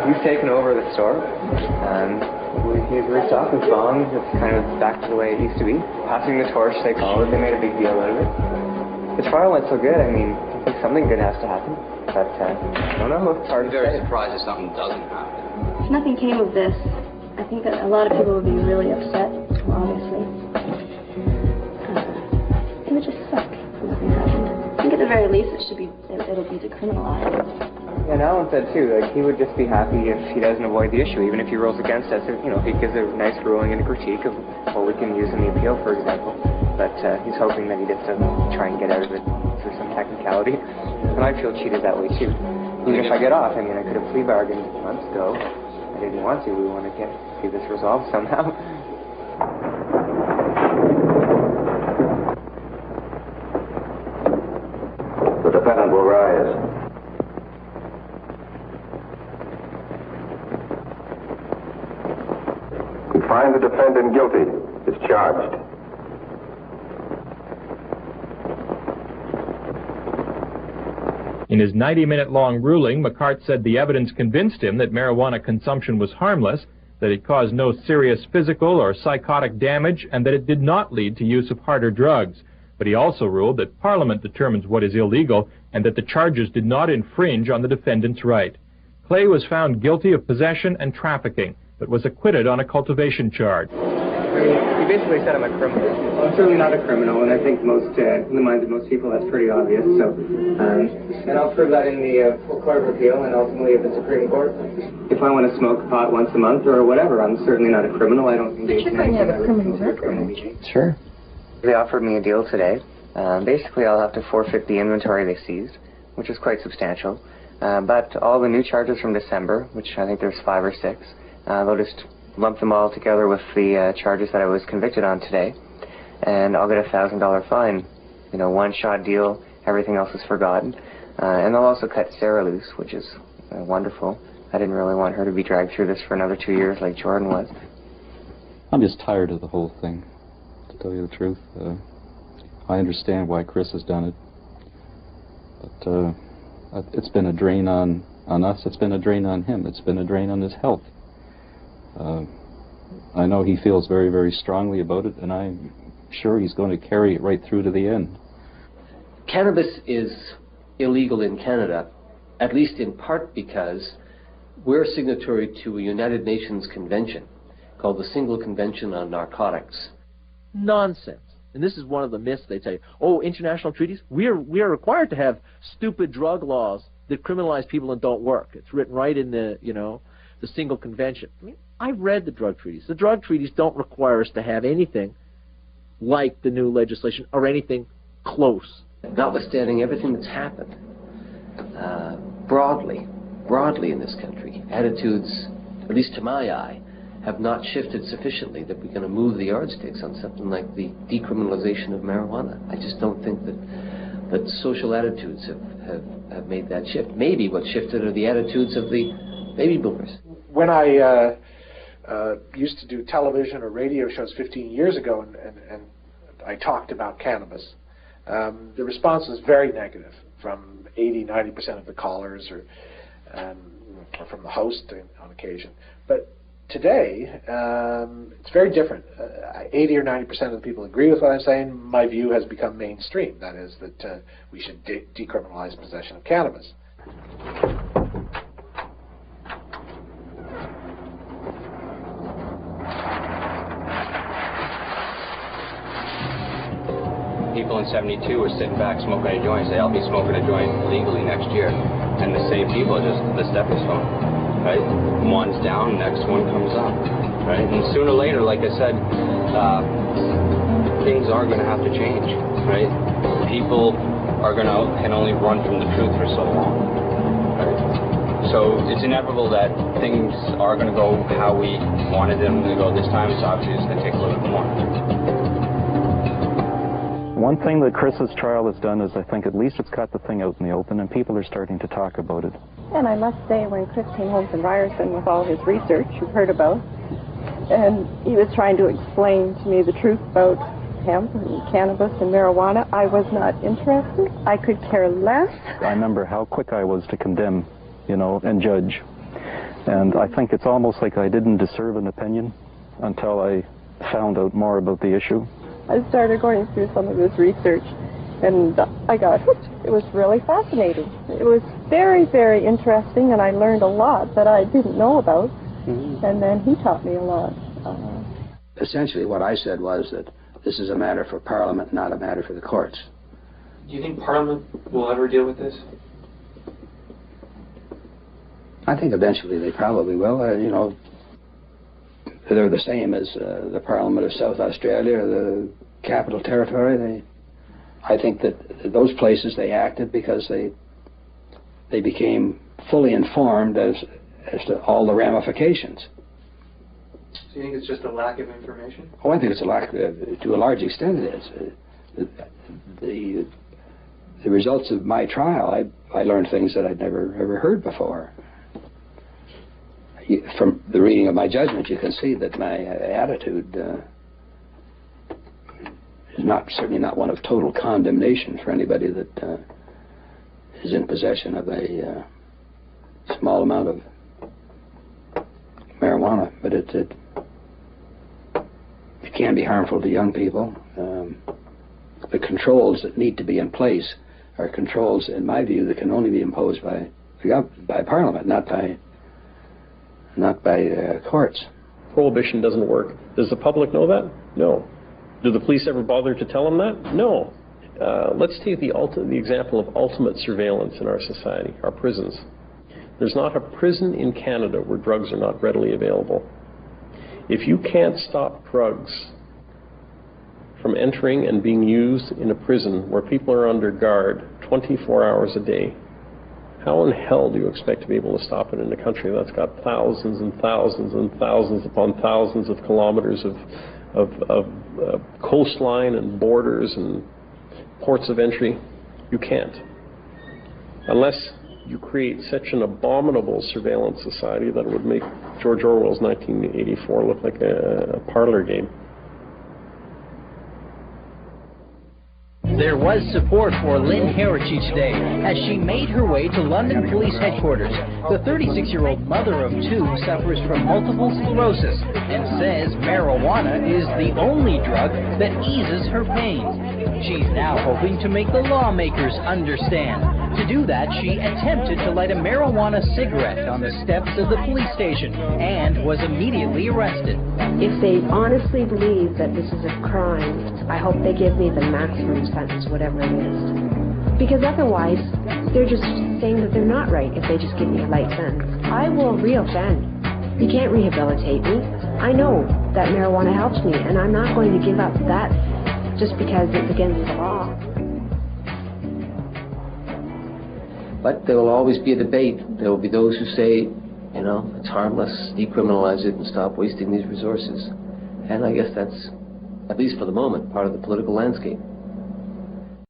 He's taken over the store, and he's restocking songs. It's kind of back to the way it used to be. Passing the torch, they call it. They made a big deal out of it. The trial went so good, I mean, I think something good has to happen. But I don't know, it's hard to say. I'm very surprised if something doesn't happen. If nothing came of this, I think that a lot of people would be really upset, obviously. It would just suck if nothing happened. I think at the very least it'll be decriminalized. And Alan said too, like, he would just be happy if he doesn't avoid the issue, even if he rules against us. If, you know, if he gives a nice ruling and a critique of what we can use in the appeal, for example. But he's hoping that he just doesn't try and get out of it through some technicality. And I feel cheated that way too. Even if I get off, I mean, I could have plea bargained months ago. I didn't want to. We want to see this resolved somehow. The defendant will rise. We find the defendant guilty. Is charged. In his 90-minute-long ruling, McCart said the evidence convinced him that marijuana consumption was harmless, that it caused no serious physical or psychotic damage, and that it did not lead to use of harder drugs. But he also ruled that Parliament determines what is illegal and that the charges did not infringe on the defendant's right. Clay was found guilty of possession and trafficking, but was acquitted on a cultivation charge. He basically said I'm a criminal. Well, I'm certainly not a criminal, and I think in the minds of most people that's pretty obvious. So, and I'll prove that in the Court of Appeal and ultimately at the Supreme Court. If I want to smoke pot once a month or whatever, I'm certainly not a criminal. I don't engage in anything that would be a criminal. Sure. They offered me a deal today. Basically, I'll have to forfeit the inventory they seized, which is quite substantial. But all the new charges from December, which I think there's 5 or 6, they'll just lump them all together with the charges that I was convicted on today, and I'll get a $1,000 fine. You know, one-shot deal, everything else is forgotten. And they'll also cut Sarah loose, which is wonderful. I didn't really want her to be dragged through this for another 2 years like Jordan was. I'm just tired of the whole thing, to tell you the truth. I understand why Chris has done it, but it's been a drain on us, it's been a drain on him, it's been a drain on his health. I know he feels very, very strongly about it, and I'm sure he's going to carry it right through to the end. Cannabis is illegal in Canada, at least in part because we're signatory to a United Nations convention called the Single Convention on Narcotics. Nonsense. And this is one of the myths they tell you. Oh, international treaties? We are required to have stupid drug laws that criminalize people and don't work. It's written right in the, you know, the Single Convention. I mean, I've read the drug treaties. The drug treaties don't require us to have anything like the new legislation or anything close. Notwithstanding everything that's happened, broadly in this country, attitudes, at least to my eye, have not shifted sufficiently that we're going to move the yardsticks on something like the decriminalization of marijuana. I just don't think that social attitudes have made that shift. Maybe what shifted are the attitudes of the baby boomers. When I used to do television or radio shows 15 years ago and I talked about cannabis, the response was very negative from 80–90% of the callers or from the host on occasion. But today, it's very different. 80 or 90% of the people agree with what I'm saying. My view has become mainstream. That is that we should decriminalize possession of cannabis. People in 72 were sitting back smoking a joint and say, I'll be smoking a joint legally next year. And the same people are just the stepping stone, right? One's down, next one comes up, right? And sooner or later, like I said, things are going to have to change, right? People can only run from the truth for so long, right? So it's inevitable that things are going to go how we wanted them to go this time. It's obviously just going to take a little bit more. One thing that Chris's trial has done is I think at least it's got the thing out in the open and people are starting to talk about it. And I must say, when Chris came home from Ryerson with all his research you've heard about, and he was trying to explain to me the truth about hemp and cannabis and marijuana, I was not interested. I could care less. I remember how quick I was to condemn, you know, and judge. And I think it's almost like I didn't deserve an opinion until I found out more about the issue. I started going through some of his research, and I got hooked. It was really fascinating. It was very, very interesting, and I learned a lot that I didn't know about. And then he taught me a lot. Essentially, what I said was that this is a matter for Parliament, not a matter for the courts. Do you think Parliament will ever deal with this? I think eventually they probably will. You know, they're the same as the Parliament of South Australia or the Capital Territory. I think that those places they acted because they became fully informed as to all the ramifications. So you think it's just a lack of information? Oh, I think it's a lack. To a large extent, it is. The results of my trial, I learned things that I'd never ever heard before. From the reading of my judgment, you can see that my attitude is certainly not one of total condemnation for anybody that is in possession of a small amount of marijuana, but it can be harmful to young people. The controls that need to be in place are controls, in my view, that can only be imposed by Parliament, not by courts. Prohibition doesn't work. Does the public know that? No. Do the police ever bother to tell them that? No. Let's take the example of ultimate surveillance in our society, our prisons. There's not a prison in Canada where drugs are not readily available. If you can't stop drugs from entering and being used in a prison where people are under guard 24 hours a day, how in hell do you expect to be able to stop it in a country that's got thousands and thousands and thousands upon thousands of kilometers of coastline and borders and ports of entry? You can't. Unless you create such an abominable surveillance society that it would make George Orwell's 1984 look like a parlor game. There was support for Lynn Herrichie today as she made her way to London Police Headquarters. The 36-year-old mother of two suffers from multiple sclerosis and says marijuana is the only drug that eases her pain. She's now hoping to make the lawmakers understand. To do that, she attempted to light a marijuana cigarette on the steps of the police station and was immediately arrested. If they honestly believe that this is a crime, I hope they give me the maximum sentence, whatever it is. Because otherwise, they're just saying that they're not right if they just give me a light sentence. I will reoffend. You can't rehabilitate me. I know that marijuana helps me, and I'm not going to give up that just because it's against the law. But there will always be a debate. There will be those who say, you know, it's harmless, decriminalize it and stop wasting these resources. And I guess that's, at least for the moment, part of the political landscape.